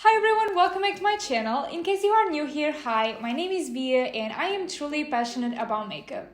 Hi everyone, welcome back to my channel. In case you are new here, hi, my name is Bia and I am truly passionate about makeup.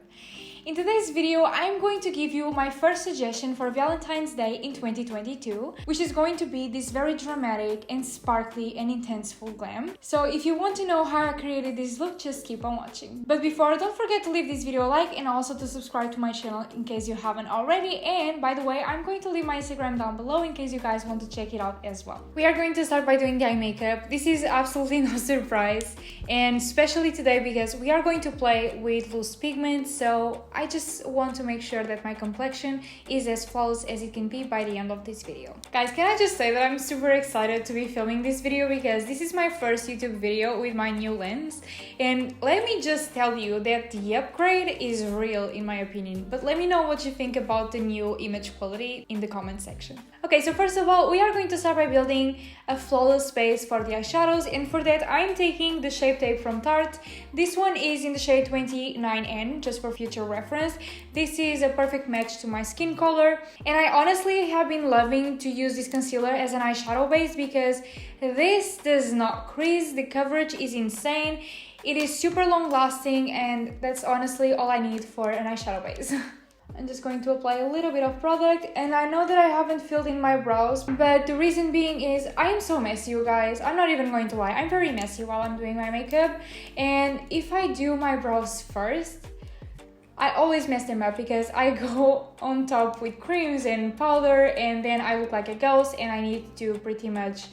In today's video, I'm going to give you my first suggestion for Valentine's Day in 2022, which is going to be this very dramatic and sparkly and intense full glam. So if you want to know how I created this look, just keep on watching. But before, don't forget to leave this video a like and also to subscribe to my channel in case you haven't already. And by the way, I'm going to leave my Instagram down below in case you guys want to check it out as well. We are going to start by doing the eye makeup. This is absolutely no surprise, and especially today because we are going to play with loose pigment, so I just want to make sure that my complexion is as flawless as it can be by the end of this video. Guys, can I just say that I'm super excited to be filming this video because this is my first YouTube video with my new lens, and let me just tell you that the upgrade is real in my opinion, but let me know what you think about the new image quality in the comment section. Okay, so first of all, we are going to start by building a flawless base for the eyeshadows, and for that I'm taking the Shape Tape from Tarte. This one is in the shade 29N, just for future reference. This is a perfect match to my skin color, and I honestly have been loving to use this concealer as an eyeshadow base because this does not crease, the coverage is insane, it is super long lasting, and that's honestly all I need for an eyeshadow base. I'm just going to apply a little bit of product, and I know that I haven't filled in my brows, but the reason being is I am so messy, you guys. I'm not even going to lie, I'm very messy while I'm doing my makeup, and if I do my brows first, I always mess them up because I go on top with creams and powder and then I look like a ghost, and I need to pretty much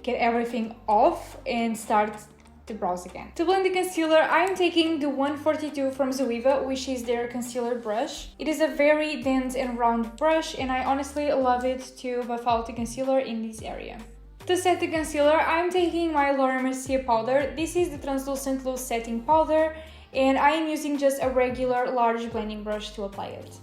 get everything off and start the brows again. To blend the concealer, I'm taking the 142 from Zoeva, which is their concealer brush. It is a very dense and round brush, and I honestly love it to buff out the concealer in this area. To set the concealer, I'm taking my Laura Mercier powder. This is the translucent loose setting powder, and I am using just a regular large blending brush to apply it.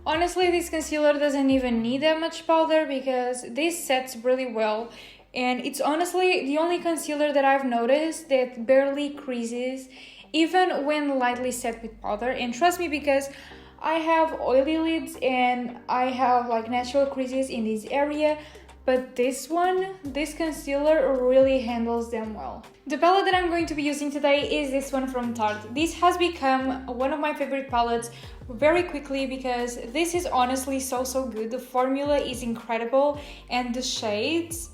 Honestly, this concealer doesn't even need that much powder because this sets really well, and it's honestly the only concealer that I've noticed that barely creases even when lightly set with powder. And trust me, because I have oily lids and I have like natural creases in this area, but this concealer really handles them well. The palette that I'm going to be using today is this one from Tarte. This has become one of my favorite palettes very quickly because this is honestly so good. The formula is incredible and the shades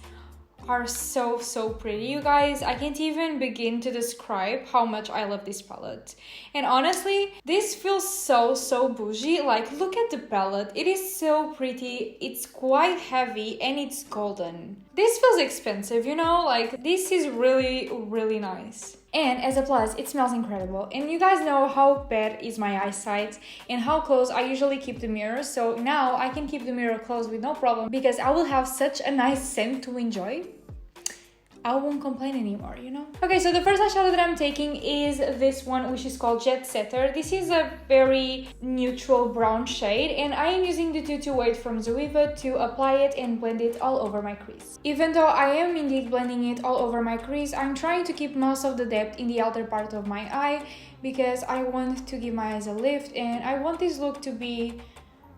are so pretty, you guys. I can't even begin to describe how much I love this palette. And honestly, this feels so bougie. Like, look at the palette, it is so pretty, it's quite heavy, and it's golden. This feels expensive, you know, like this is really nice. And as a plus, it smells incredible. And you guys know how bad is my eyesight and how close I usually keep the mirror. So now I can keep the mirror closed with no problem because I will have such a nice scent to enjoy. I won't complain anymore, you know? Okay, so the first eyeshadow that I'm taking is this one, which is called Jet Setter. This is a very neutral brown shade, and I am using the 228 from Zoeva to apply it and blend it all over my crease. Even though I am indeed blending it all over my crease, I'm trying to keep most of the depth in the outer part of my eye because I want to give my eyes a lift, and I want this look to be,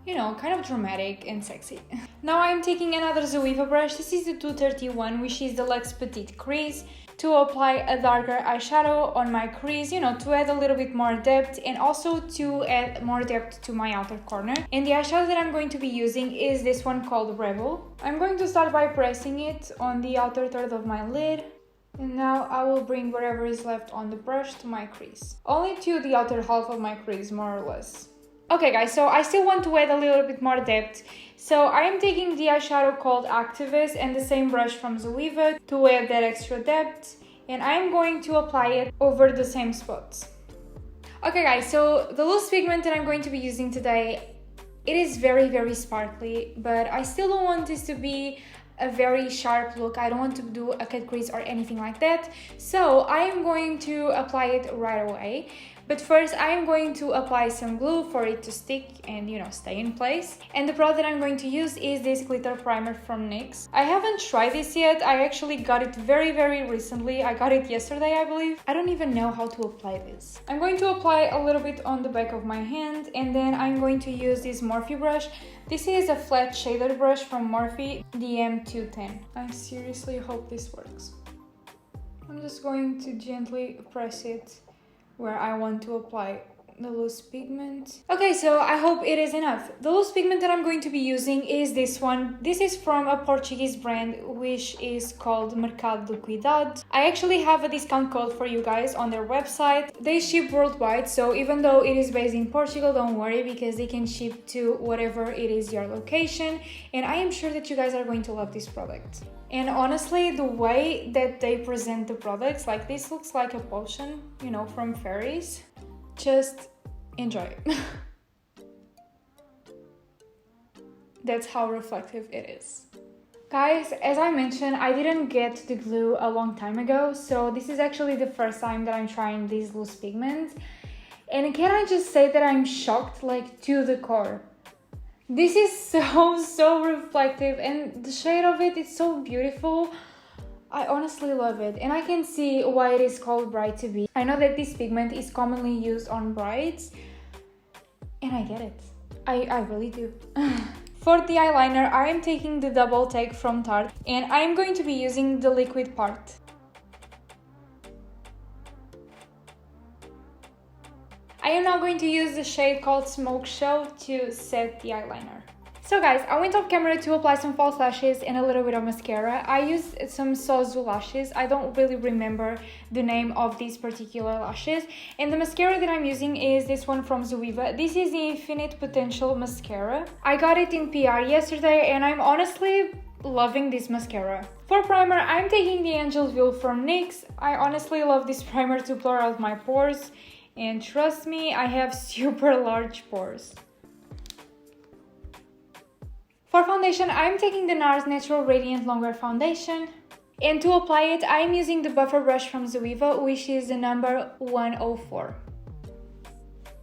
you know, kind of dramatic and sexy. Now I'm taking another Zoeva brush. This is the 231, which is the Luxe Petite Crease, to apply a darker eyeshadow on my crease, you know, to add a little bit more depth and also to add more depth to my outer corner. And the eyeshadow that I'm going to be using is this one called Rebel. I'm going to start by pressing it on the outer third of my lid. And now I will bring whatever is left on the brush to my crease. Only to the outer half of my crease, more or less. Okay guys, so I still want to add a little bit more depth, so I am taking the eyeshadow called Activist and the same brush from Zoeva to add that extra depth, and I am going to apply it over the same spots. Okay guys, so the loose pigment that I'm going to be using today, it is very sparkly, but I still don't want this to be a very sharp look. I don't want to do a cut crease or anything like that, so I am going to apply it right away. But first, I am going to apply some glue for it to stick and, you know, stay in place. And the product that I'm going to use is this glitter primer from NYX. I haven't tried this yet. I actually got it very recently. I got it yesterday, I believe. I don't even know how to apply this. I'm going to apply a little bit on the back of my hand, and then I'm going to use this Morphe brush. This is a flat shader brush from Morphe, the M210. I seriously hope this works. I'm just going to gently press it where I want to apply the loose pigment. Okay, so I hope it is enough. The loose pigment that I'm going to be using is this one. This is from a Portuguese brand which is called Mercado do Cuidado. I actually have a discount code for you guys on their website. They ship worldwide, so even though it is based in Portugal, don't worry because they can ship to whatever it is your location, and I am sure that you guys are going to love this product. And honestly, the way that they present the products, like this looks like a potion, you know, from fairies. Just enjoy it. That's how reflective it is. Guys, as I mentioned, I didn't get the glue a long time ago, so this is actually the first time that I'm trying these loose pigments. And can I just say that I'm shocked, like, to the core. This is so reflective, and the shade of it is so beautiful. I honestly love it, and I can see why it is called Bright to Be. I know that this pigment is commonly used on brides, and I get it. I really do. For the eyeliner, I am taking the double take from Tarte, and I am going to be using the liquid part. I am now going to use the shade called XOXO to set the eyeliner. So guys, I went off camera to apply some false lashes and a little bit of mascara. I used some xoxo lashes. I don't really remember the name of these particular lashes. And the mascara that I'm using is this one from Zoeva. This is the Infinite Potential Mascara. I got it in PR yesterday and I'm honestly loving this mascara. For primer, I'm taking the Angel Veil from NYX. I honestly love this primer to blur out my pores. And trust me, I have super large pores. For foundation, I'm taking the NARS Natural Radiant Longwear Foundation. And to apply it, I'm using the buffer brush from Zoeva, which is the number 104.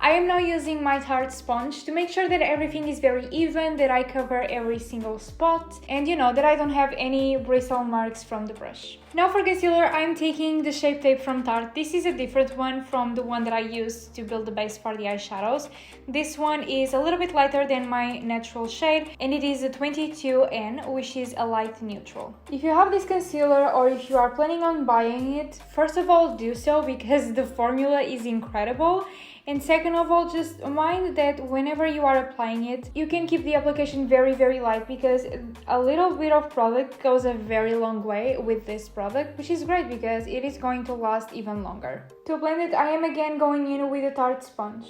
I am now using my Tarte sponge to make sure that everything is very even, that I cover every single spot, and you know, that I don't have any bristle marks from the brush. Now for concealer, I'm taking the Shape Tape from Tarte. This is a different one from the one that I used to build the base for the eyeshadows. This one is a little bit lighter than my natural shade, and it is a 22N, which is a light neutral. If you have this concealer or if you are planning on buying it, first of all, do so because the formula is incredible. And second of all, just mind that whenever you are applying it, you can keep the application very light because a little bit of product goes a very long way with this product, which is great because it is going to last even longer. To blend it, I am again going in with a Tarte sponge.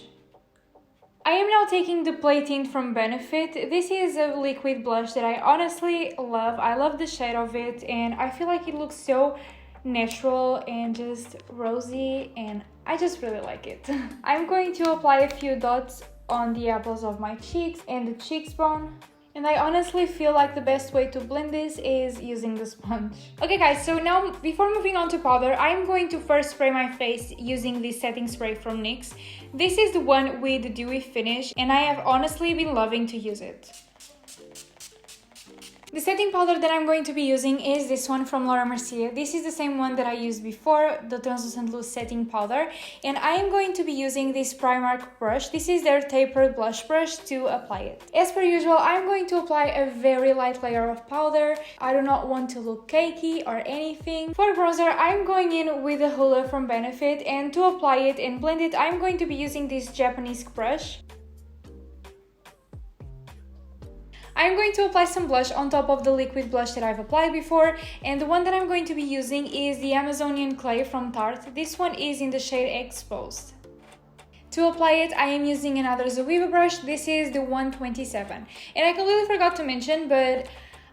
I am now taking the Play Tint from Benefit. This is a liquid blush that I honestly love. I love the shade of it and I feel like it looks so natural and just rosy, and I just really like it. I'm going to apply a few dots on the apples of my cheeks and the cheekbone. And I honestly feel like the best way to blend this is using the sponge. Okay guys, so now before moving on to powder, I'm going to first spray my face using this setting spray from NYX. This is the one with the dewy finish and I have honestly been loving to use it. The setting powder that I'm going to be using is this one from Laura Mercier. This is the same one that I used before, the Translucent Loose Setting Powder. And I am going to be using this Primark brush. This is their tapered blush brush to apply it. As per usual, I'm going to apply a very light layer of powder. I do not want to look cakey or anything. For bronzer, I'm going in with the Hoola from Benefit. And to apply it and blend it, I'm going to be using this Japanese brush. I'm going to apply some blush on top of the liquid blush that I've applied before, and the one that I'm going to be using is the Amazonian Clay from Tarte. This one is in the shade Exposed. To apply it, I am using another Zoeva brush. This is the 127. And I completely forgot to mention, but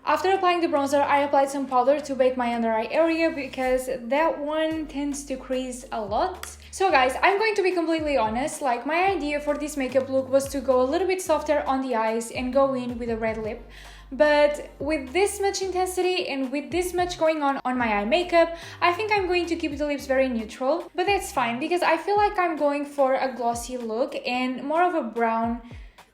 after applying the bronzer, I applied some powder to bake my under eye area because that one tends to crease a lot. So guys, I'm going to be completely honest, like my idea for this makeup look was to go a little bit softer on the eyes and go in with a red lip. But with this much intensity and with this much going on my eye makeup, I think I'm going to keep the lips very neutral. But that's fine because I feel like I'm going for a glossy look and more of a brown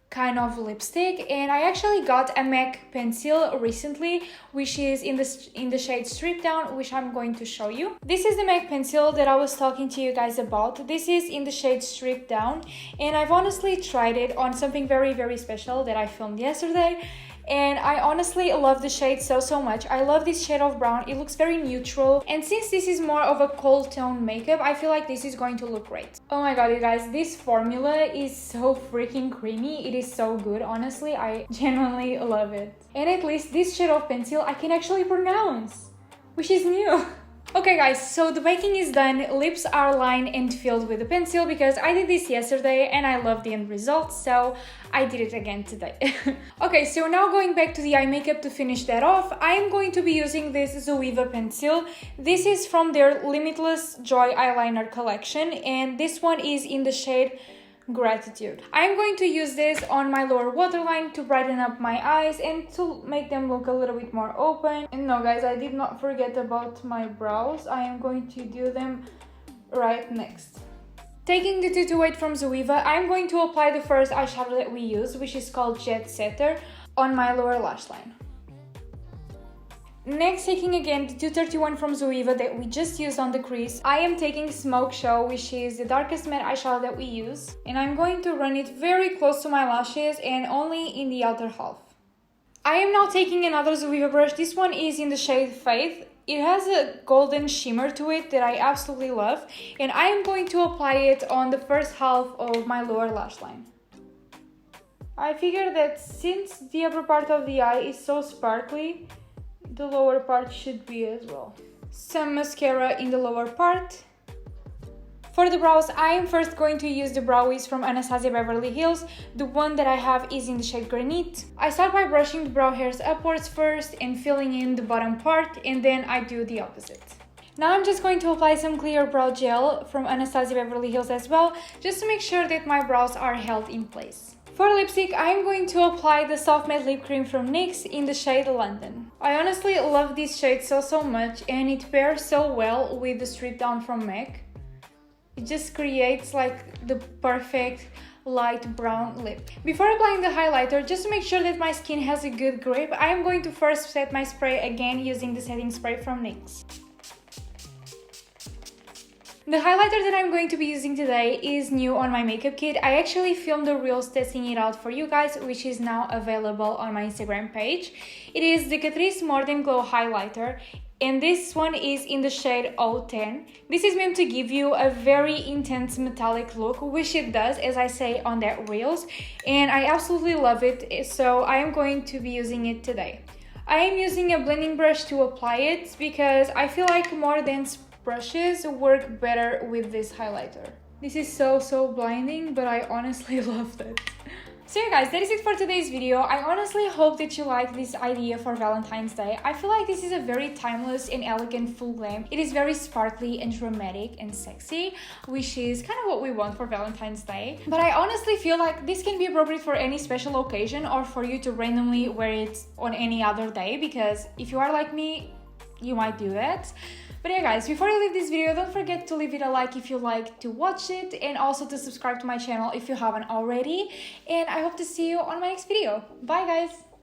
kind of lipstick, and I actually got a MAC pencil recently, which is in the shade Strip Down, which I'm going to show you. This is the MAC pencil that I was talking to you guys about. This is in the shade Strip Down, and I've honestly tried it on something very special that I filmed yesterday, and I honestly love the shade so much. I love this shade of brown. It looks very neutral, and since this is more of a cold tone makeup, I feel like this is going to look great. Oh my god, you guys, this formula is so freaking creamy. It is so good. Honestly, I genuinely love it. And at least this shade of pencil I can actually pronounce, which is new. Okay guys, so the making is done. Lips are lined and filled with the pencil because I did this yesterday and I love the end result, so I did it again today. Okay, so now going back to the eye makeup to finish that off, I am going to be using this Zoeva pencil. This is from their Limitless Joy eyeliner collection, and this one is in the shade Gratitude. I'm going to use this on my lower waterline to brighten up my eyes and to make them look a little bit more open. And no guys, I did not forget about my brows. I am going to do them right next. Taking the 228 from Zoeva, I'm going to apply the first eyeshadow that we use, which is called Jet Setter, on my lower lash line. Next, taking again the 231 from Zoeva that we just used on the crease, I am taking Smoke Show, which is the darkest matte eyeshadow that we use, and I'm going to run it very close to my lashes and only in the outer half. I am now taking another Zoeva brush. This one is in the shade Faith. It has a golden shimmer to it that I absolutely love, and I am going to apply it on the first half of my lower lash line. I figure that since the upper part of the eye is so sparkly, the lower part should be as well. Some mascara in the lower part. For the brows, I am first going to use the Brow Wiz from Anastasia Beverly Hills. The one that I have is in the shade Granite. I start by brushing the brow hairs upwards first and filling in the bottom part, and then I do the opposite. Now I'm just going to apply some clear brow gel from Anastasia Beverly Hills as well, just to make sure that my brows are held in place. For lipstick, I am going to apply the Soft Matte Lip Cream from NYX in the shade London. I honestly love this shade so much, and it pairs so well with the Strip Down from MAC. It just creates like the perfect light brown lip. Before applying the highlighter, just to make sure that my skin has a good grip, I am going to first set my spray again using the setting spray from NYX. The highlighter that I'm going to be using today is new on my makeup kit. I actually filmed the reels testing it out for you guys, which is now available on my Instagram page. It is the Catrice More Than Glow highlighter, and this one is in the shade 010. This is meant to give you a very intense metallic look, which it does, as I say on that reels, and I absolutely love it, so I am going to be using it today. I am using a blending brush to apply it because I feel like more dense brushes work better with this highlighter. This is so blinding, but I honestly love it. So yeah guys, that is it for today's video. I honestly hope that you like this idea for Valentine's Day. I feel like this is a very timeless and elegant full glam. It is very sparkly and dramatic and sexy, which is kind of what we want for Valentine's Day. But I honestly feel like this can be appropriate for any special occasion or for you to randomly wear it on any other day, because if you are like me, you might do that. But yeah guys, before you leave this video, don't forget to leave it a like if you like to watch it, and also to subscribe to my channel if you haven't already. And I hope to see you on my next video. Bye guys!